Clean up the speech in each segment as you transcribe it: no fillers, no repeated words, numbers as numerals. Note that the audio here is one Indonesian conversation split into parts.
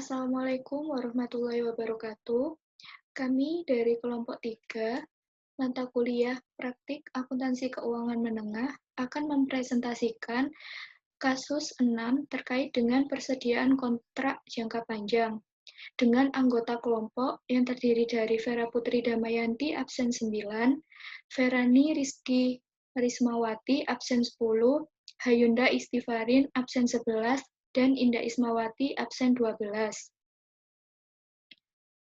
Assalamualaikum warahmatullahi wabarakatuh. Kami dari kelompok 3, mata kuliah Praktik Akuntansi Keuangan Menengah akan mempresentasikan kasus 6 terkait dengan persediaan kontrak jangka panjang dengan anggota kelompok yang terdiri dari Vera Putri Damayanti absen 9, Verani Rizky Rismawati absen 10, Hayunda Istifarin absen 11, dan Indah Ismawati absen 12.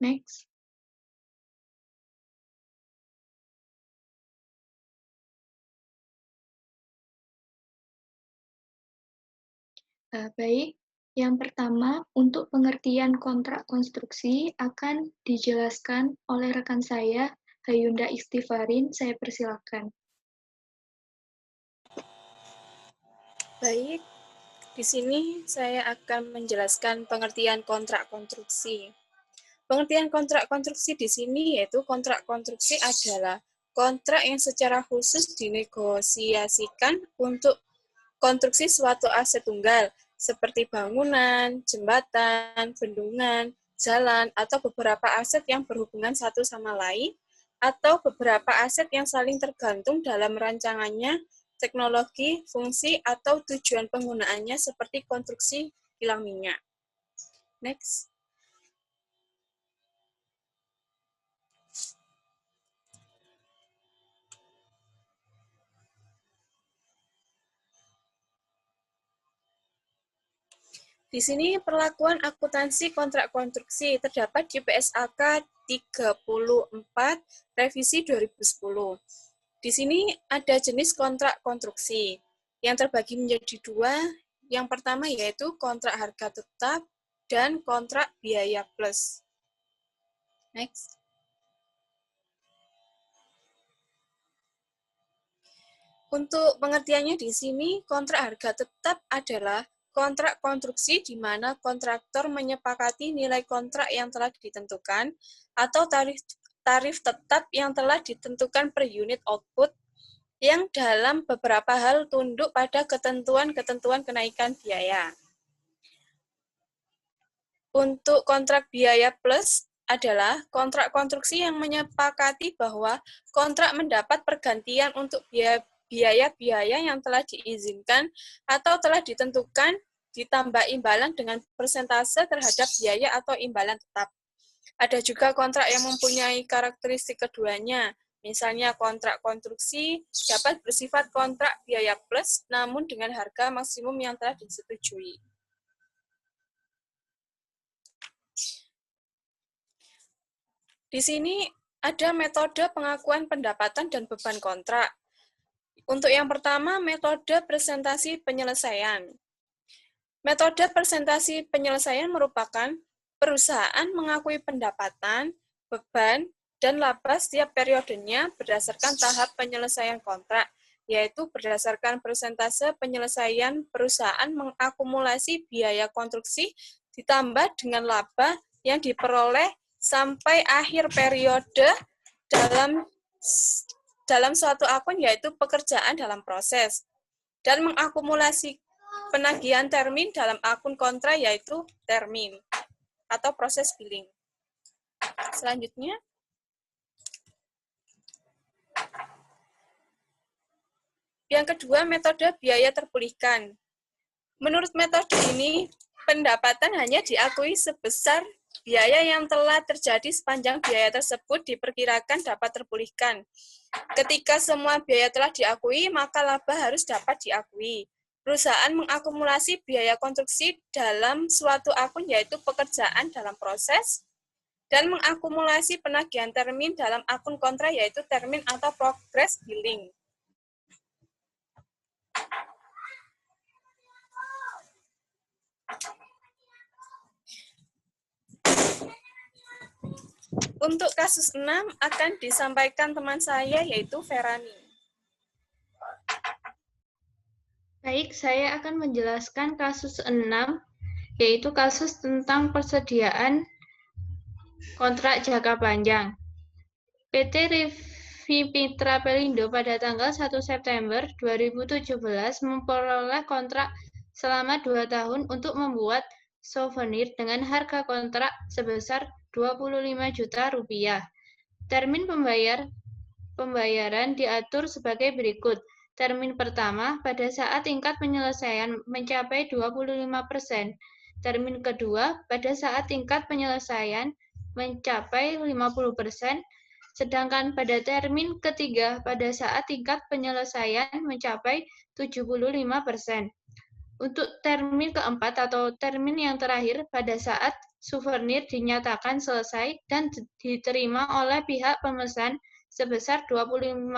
Next. Baik, yang pertama untuk pengertian kontrak konstruksi akan dijelaskan oleh rekan saya, Hayunda Istifarin. Saya persilakan. Baik, di sini saya akan menjelaskan pengertian kontrak konstruksi. Pengertian kontrak konstruksi di sini yaitu kontrak konstruksi adalah kontrak yang secara khusus dinegosiasikan untuk konstruksi suatu aset tunggal seperti bangunan, jembatan, bendungan, jalan, atau beberapa aset yang berhubungan satu sama lain, atau beberapa aset yang saling tergantung dalam rancangannya, teknologi, fungsi, atau tujuan penggunaannya seperti konstruksi kilang minyak. Next. Di sini perlakuan akuntansi kontrak konstruksi terdapat di PSAK 34 revisi 2010. Di sini ada jenis kontrak konstruksi yang terbagi menjadi dua. Yang pertama yaitu kontrak harga tetap dan kontrak biaya plus. Next. Untuk pengertiannya di sini, kontrak harga tetap adalah kontrak konstruksi di mana kontraktor menyepakati nilai kontrak yang telah ditentukan atau tarif tetap yang telah ditentukan per unit output yang dalam beberapa hal tunduk pada ketentuan-ketentuan kenaikan biaya. Untuk kontrak biaya plus adalah kontrak konstruksi yang menyepakati bahwa kontrak mendapat pergantian untuk biaya-biaya yang telah diizinkan atau telah ditentukan ditambah imbalan dengan persentase terhadap biaya atau imbalan tetap. Ada juga kontrak yang mempunyai karakteristik keduanya. Misalnya kontrak konstruksi dapat bersifat kontrak biaya plus namun dengan harga maksimum yang telah disetujui. Di sini ada metode pengakuan pendapatan dan beban kontrak. Untuk yang pertama, metode presentasi penyelesaian. Metode presentasi penyelesaian merupakan perusahaan mengakui pendapatan, beban, dan laba setiap periodenya berdasarkan tahap penyelesaian kontrak, yaitu berdasarkan persentase penyelesaian perusahaan mengakumulasi biaya konstruksi ditambah dengan laba yang diperoleh sampai akhir periode dalam suatu akun, yaitu pekerjaan dalam proses, dan mengakumulasi penagihan termin dalam akun kontrak, yaitu termin atau proses billing. Selanjutnya, yang kedua, metode biaya terpulihkan. Menurut metode ini, pendapatan hanya diakui sebesar biaya yang telah terjadi sepanjang biaya tersebut diperkirakan dapat terpulihkan. Ketika semua biaya telah diakui, maka laba harus dapat diakui. Perusahaan mengakumulasi biaya konstruksi dalam suatu akun, yaitu pekerjaan dalam proses, dan mengakumulasi penagihan termin dalam akun kontrak, yaitu termin atau progress billing. Untuk kasus 6 akan disampaikan teman saya, yaitu Verani. Baik, saya akan menjelaskan kasus 6, yaitu kasus tentang persediaan kontrak jangka panjang. PT Rivi Mitra Pelindo pada tanggal 1 September 2017 memperoleh kontrak selama 2 tahun untuk membuat souvenir dengan harga kontrak sebesar Rp25 juta. Termin pembayaran diatur sebagai berikut. Termin pertama pada saat tingkat penyelesaian mencapai 25%. Termin kedua pada saat tingkat penyelesaian mencapai 50%. Sedangkan pada termin ketiga pada saat tingkat penyelesaian mencapai 75%. Untuk termin keempat atau termin yang terakhir pada saat souvenir dinyatakan selesai dan diterima oleh pihak pemesan sebesar 25%,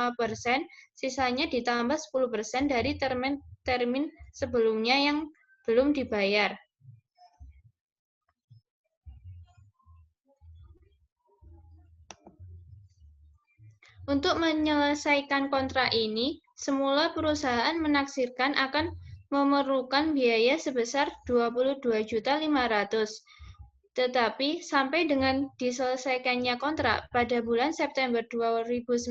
sisanya ditambah 10% dari termin sebelumnya yang belum dibayar. Untuk menyelesaikan kontrak ini, semula perusahaan menaksirkan akan memerlukan biaya sebesar Rp22.500.000. Tetapi sampai dengan diselesaikannya kontrak pada bulan September 2019,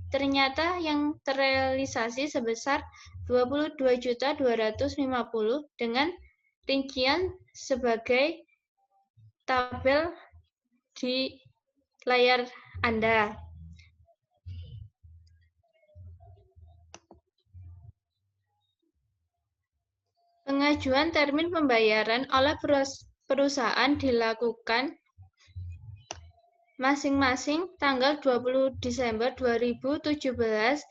ternyata yang terrealisasi sebesar Rp22.250.000 dengan rincian sebagai tabel di layar Anda. Pengajuan termin pembayaran oleh perusahaan dilakukan masing-masing tanggal 20 Desember 2017, 20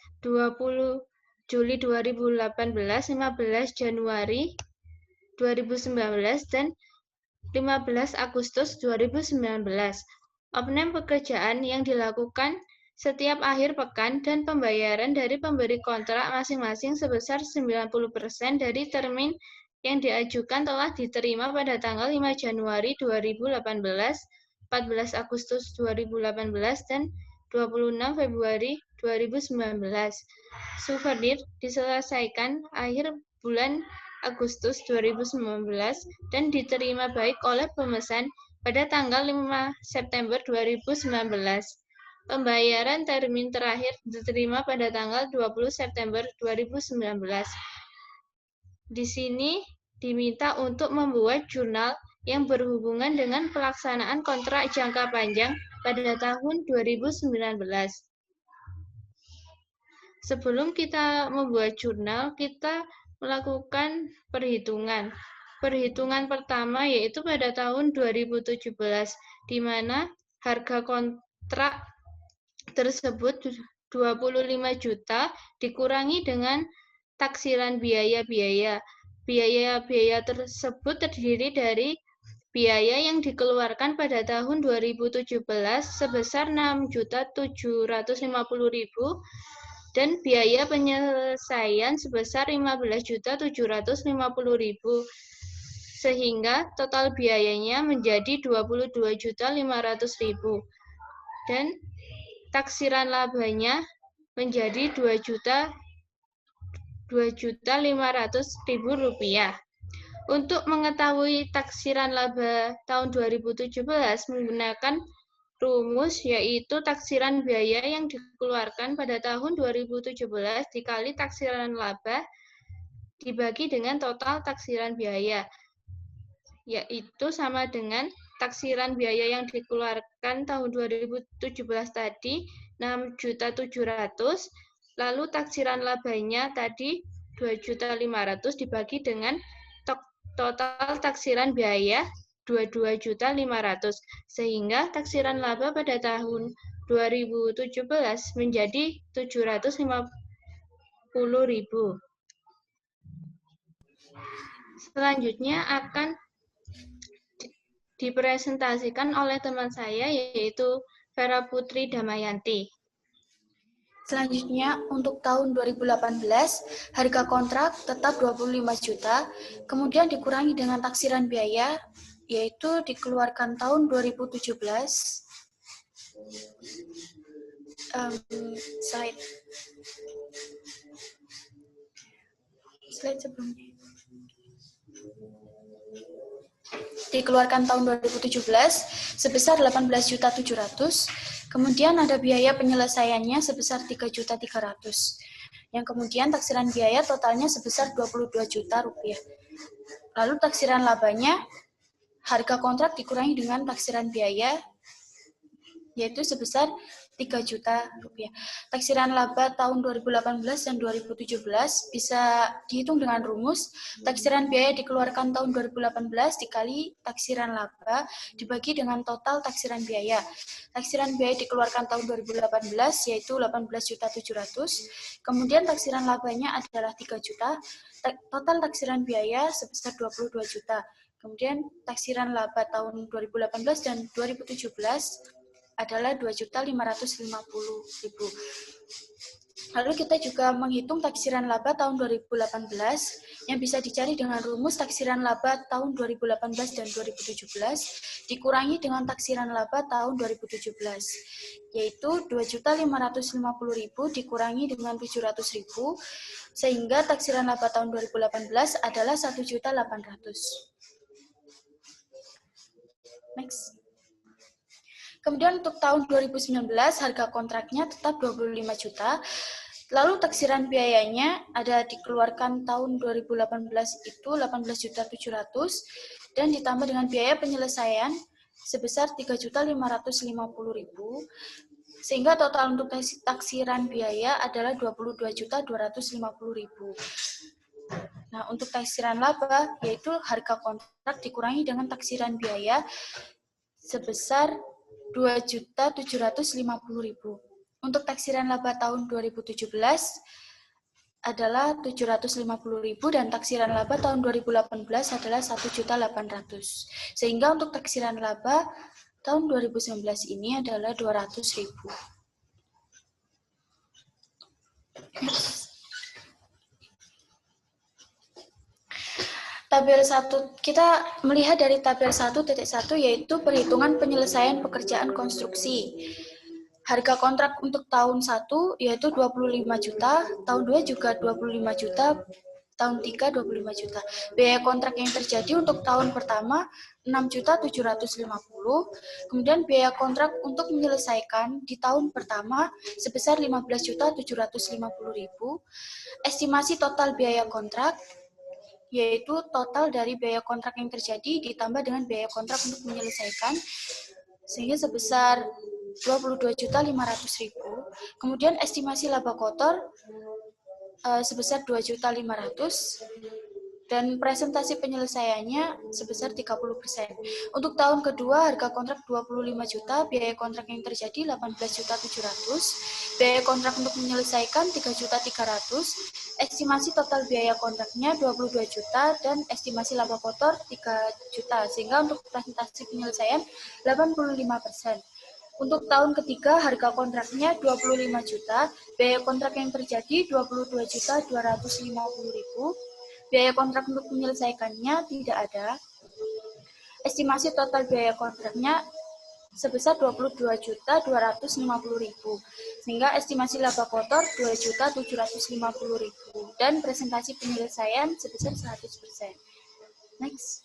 Juli 2018, 15 Januari 2019, dan 15 Agustus 2019. Opname pekerjaan yang dilakukan setiap akhir pekan dan pembayaran dari pemberi kontrak masing-masing sebesar 90% dari termin yang diajukan telah diterima pada tanggal 5 Januari 2018, 14 Agustus 2018, dan 26 Februari 2019. Souvenir diselesaikan akhir bulan Agustus 2019 dan diterima baik oleh pemesan pada tanggal 5 September 2019. Pembayaran termin terakhir diterima pada tanggal 20 September 2019. Di sini diminta untuk membuat jurnal yang berhubungan dengan pelaksanaan kontrak jangka panjang pada tahun 2019. Sebelum kita membuat jurnal, kita melakukan perhitungan. Perhitungan pertama yaitu pada tahun 2017, di mana harga kontrak tersebut 25 juta dikurangi dengan taksiran biaya-biaya. Biaya-biaya tersebut terdiri dari biaya yang dikeluarkan pada tahun 2017 sebesar 6.750.000 dan biaya penyelesaian sebesar 15.750.000, sehingga total biayanya menjadi 22.500.000 dan taksiran labanya menjadi Rp2.500.000. Untuk mengetahui taksiran laba tahun 2017 menggunakan rumus yaitu taksiran biaya yang dikeluarkan pada tahun 2017 dikali taksiran laba dibagi dengan total taksiran biaya, yaitu sama dengan taksiran biaya yang dikeluarkan tahun 2017 tadi 6.700.000, lalu taksiran labanya tadi 2.500.000 dibagi dengan total taksiran biaya 22.500.000, sehingga taksiran laba pada tahun 2017 menjadi 750.000. Selanjutnya akan dipresentasikan oleh teman saya yaitu Vera Putri Damayanti. Selanjutnya, untuk tahun 2018, harga kontrak tetap 25 juta, kemudian dikurangi dengan taksiran biaya, yaitu dikeluarkan tahun 2017. Slide sebelumnya. Dikeluarkan tahun 2017 sebesar 18.700.000, kemudian ada biaya penyelesaiannya sebesar 3.300.000, yang kemudian taksiran biaya totalnya sebesar 22 juta rupiah. Lalu taksiran labanya, harga kontrak dikurangi dengan taksiran biaya, yaitu sebesar 3 juta rupiah. Taksiran laba tahun 2018 dan 2017 bisa dihitung dengan rumus taksiran biaya dikeluarkan tahun 2018 dikali taksiran laba dibagi dengan total taksiran biaya. Taksiran biaya dikeluarkan tahun 2018 yaitu 18.700.000, kemudian taksiran labanya adalah 3 juta, total taksiran biaya sebesar 22 juta. Kemudian taksiran laba tahun 2018 dan 2017 adalah 2.550.000. Lalu kita juga menghitung taksiran laba tahun 2018 yang bisa dicari dengan rumus taksiran laba tahun 2018 dan 2017 dikurangi dengan taksiran laba tahun 2017, yaitu 2.550.000 dikurangi dengan 700.000, sehingga taksiran laba tahun 2018 adalah 1.800.000. Next. Kemudian untuk tahun 2019 harga kontraknya tetap 25 juta. Lalu taksiran biayanya ada dikeluarkan tahun 2018 itu 18.700.000 dan ditambah dengan biaya penyelesaian sebesar 3.550.000, sehingga total untuk taksiran biaya adalah 22.250.000. Nah, untuk taksiran laba yaitu harga kontrak dikurangi dengan taksiran biaya sebesar 2.750.000. Untuk taksiran laba tahun 2017 adalah 750.000 dan taksiran laba tahun 2018 adalah 1.800.000. Sehingga untuk taksiran laba tahun 2019 ini adalah 200.000. Tabel 1, kita melihat dari tabel 1.1 yaitu perhitungan penyelesaian pekerjaan konstruksi. Harga kontrak untuk tahun 1 yaitu 25 juta, tahun 2 juga 25 juta, tahun 3 25 juta. Biaya kontrak yang terjadi untuk tahun pertama 6.750.000, kemudian biaya kontrak untuk menyelesaikan di tahun pertama sebesar 15.750.000. Estimasi total biaya kontrak yaitu total dari biaya kontrak yang terjadi ditambah dengan biaya kontrak untuk menyelesaikan, sehingga sebesar 22.500.000. Kemudian estimasi laba kotor sebesar 2.500.000 dan presentasi penyelesaiannya sebesar 30%. Untuk tahun kedua harga kontrak 25 juta, biaya kontrak yang terjadi 18.700.000, biaya kontrak untuk menyelesaikan 3.300.000, estimasi total biaya kontraknya 22 juta dan estimasi laba kotor 3 juta, sehingga untuk presentasi penyelesaian 85%. Untuk tahun ketiga harga kontraknya 25 juta, biaya kontrak yang terjadi 22.250.000, biaya kontrak untuk menyelesaikannya tidak ada. Estimasi total biaya kontraknya sebesar 22.250.000, sehingga estimasi laba kotor 2.750.000 dan presentasi penyelesaian sebesar 100%. Next.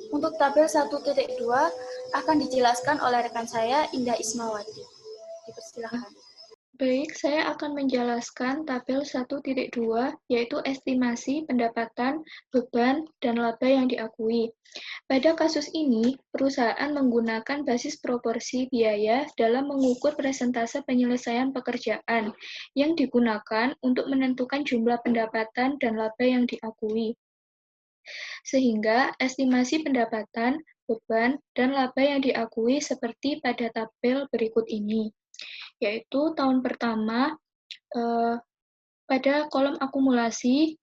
Untuk tabel 1.2 akan dijelaskan oleh rekan saya Indah Ismawati. Dipersilakan. Baik, saya akan menjelaskan tabel 1.2, yaitu estimasi pendapatan, beban, dan laba yang diakui. Pada kasus ini, perusahaan menggunakan basis proporsi biaya dalam mengukur persentase penyelesaian pekerjaan yang digunakan untuk menentukan jumlah pendapatan dan laba yang diakui. Sehingga estimasi pendapatan, beban, dan laba yang diakui seperti pada tabel berikut ini. Yaitu tahun pertama pada kolom akumulasi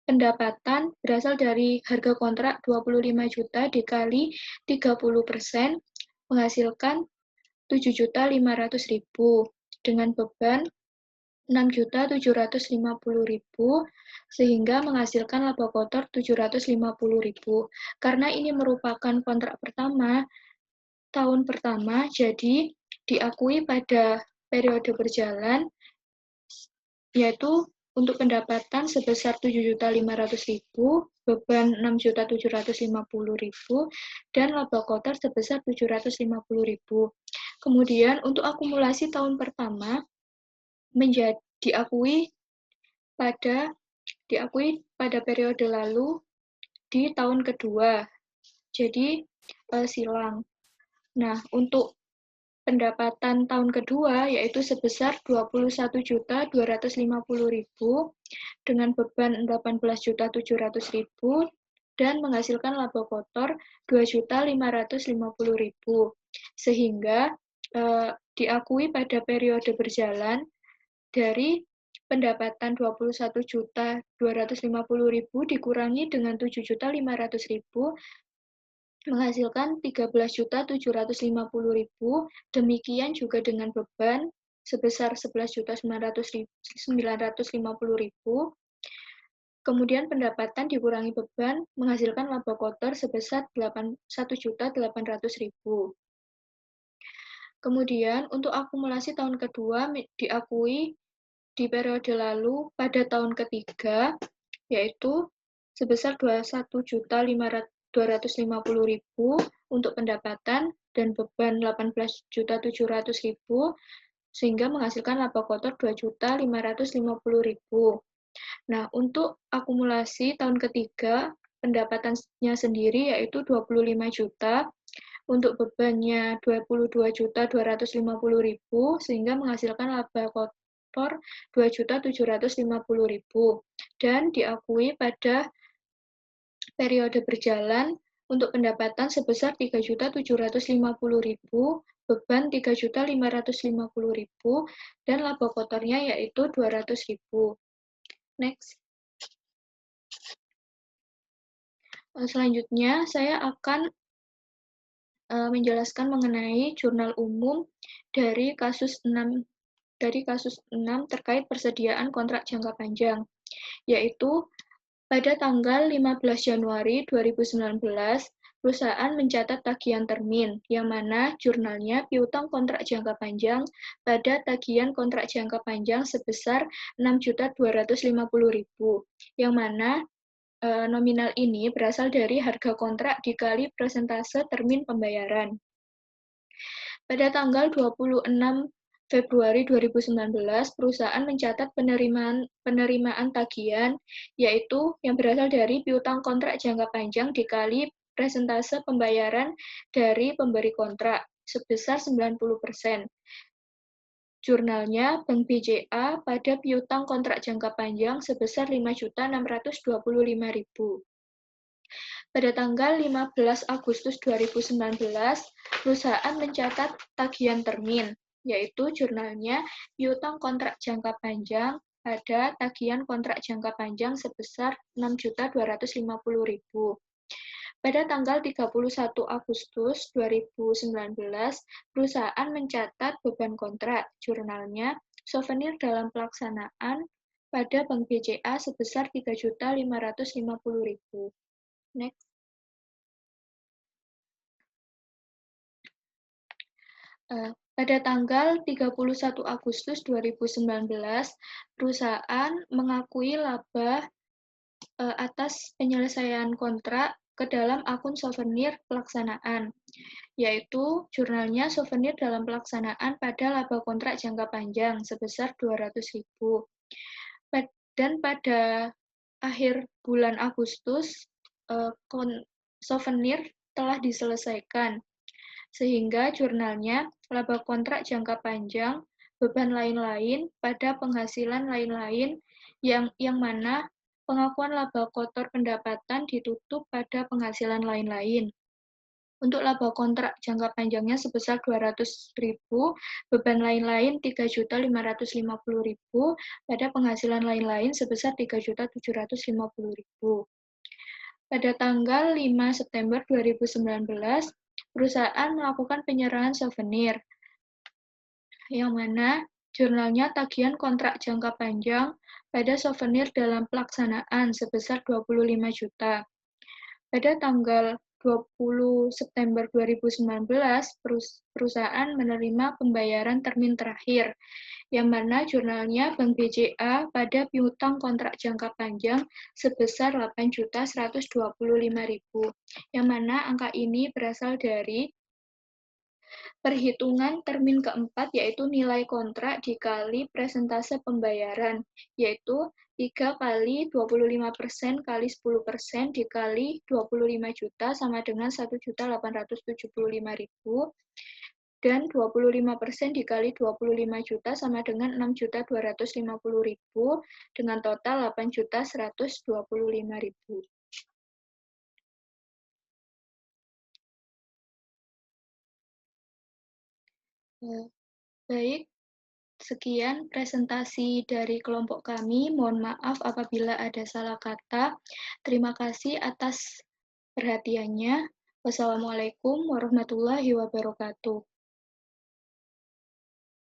pendapatan berasal dari harga kontrak 25 juta dikali 30% menghasilkan 7.500.000 dengan beban 6.750.000 sehingga menghasilkan laba kotor 750.000. Karena ini merupakan kontrak pertama tahun pertama, jadi diakui pada periode berjalan, yaitu untuk pendapatan sebesar 7.500.000, beban 6.750.000, dan laba kotor sebesar 750.000. Kemudian untuk akumulasi tahun pertama diakui pada diakui pada periode lalu di tahun kedua. Jadi silang. Nah, untuk pendapatan tahun kedua yaitu sebesar 21.250.000 dengan beban 18.700.000 dan menghasilkan laba kotor 2.550.000. Sehingga diakui pada periode berjalan dari pendapatan 21.250.000 dikurangi dengan 7.500.000 menghasilkan 13.750.000. Demikian juga dengan beban sebesar 11.950.000. Kemudian pendapatan dikurangi beban menghasilkan laba kotor sebesar 1.800.000. Kemudian untuk akumulasi tahun kedua diakui di periode lalu pada tahun ketiga yaitu sebesar 21.250.000 untuk pendapatan dan beban 18.700.000 sehingga menghasilkan laba kotor 2.550.000. Nah, untuk akumulasi tahun ketiga pendapatannya sendiri yaitu 25 juta, untuk bebannya 22.250.000 sehingga menghasilkan laba kotor 2.750.000 dan diakui pada periode berjalan untuk pendapatan sebesar 3.750.000, beban 3.550.000 dan laba kotornya yaitu 200.000. Next. Selanjutnya saya akan menjelaskan mengenai jurnal umum dari kasus 6 terkait persediaan kontrak jangka panjang, yaitu pada tanggal 15 Januari 2019, perusahaan mencatat tagihan termin, yang mana jurnalnya piutang kontrak jangka panjang pada tagihan kontrak jangka panjang sebesar 6.250.000, yang mana nominal ini berasal dari harga kontrak dikali persentase termin pembayaran. Pada tanggal 26 Februari 2019, perusahaan mencatat penerimaan tagihan, yaitu yang berasal dari piutang kontrak jangka panjang dikali persentase pembayaran dari pemberi kontrak sebesar 90%. Jurnalnya Bank BCA pada piutang kontrak jangka panjang sebesar 5.625.000. Pada tanggal 15 Agustus 2019, perusahaan mencatat tagihan termin, yaitu jurnalnya piutang kontrak jangka panjang pada tagihan kontrak jangka panjang sebesar 6.250.000. Pada tanggal 31 Agustus 2019, perusahaan mencatat beban kontrak, jurnalnya souvenir dalam pelaksanaan pada Bank BCA sebesar 3.550.000. Next. Pada tanggal 31 Agustus 2019, perusahaan mengakui laba atas penyelesaian kontrak ke dalam akun souvenir pelaksanaan, yaitu jurnalnya souvenir dalam pelaksanaan pada laba kontrak jangka panjang sebesar 200.000. Dan pada akhir bulan Agustus, souvenir telah diselesaikan, sehingga jurnalnya laba kontrak jangka panjang, beban lain-lain pada penghasilan lain-lain yang mana pengakuan laba kotor pendapatan ditutup pada penghasilan lain-lain. Untuk laba kontrak jangka panjangnya sebesar 200.000, beban lain-lain 3.550.000, pada penghasilan lain-lain sebesar 3.750.000. Pada tanggal 5 September 2019, perusahaan melakukan penyerahan souvenir, yang mana jurnalnya tagihan kontrak jangka panjang pada souvenir dalam pelaksanaan sebesar 25 juta. Pada tanggal 20 September 2019, perusahaan menerima pembayaran termin terakhir, yang mana jurnalnya Bank BCA pada piutang kontrak jangka panjang sebesar 8.125.000, yang mana angka ini berasal dari perhitungan termin keempat, yaitu nilai kontrak dikali persentase pembayaran, yaitu 3 kali 25% kali 10% dikali 25 juta sama dengan 1.875.000. Dan 25% dikali 25 juta sama dengan 6.250.000 dengan total 8.125.000. Baik, sekian presentasi dari kelompok kami. Mohon maaf apabila ada salah kata. Terima kasih atas perhatiannya. Wassalamualaikum warahmatullahi wabarakatuh.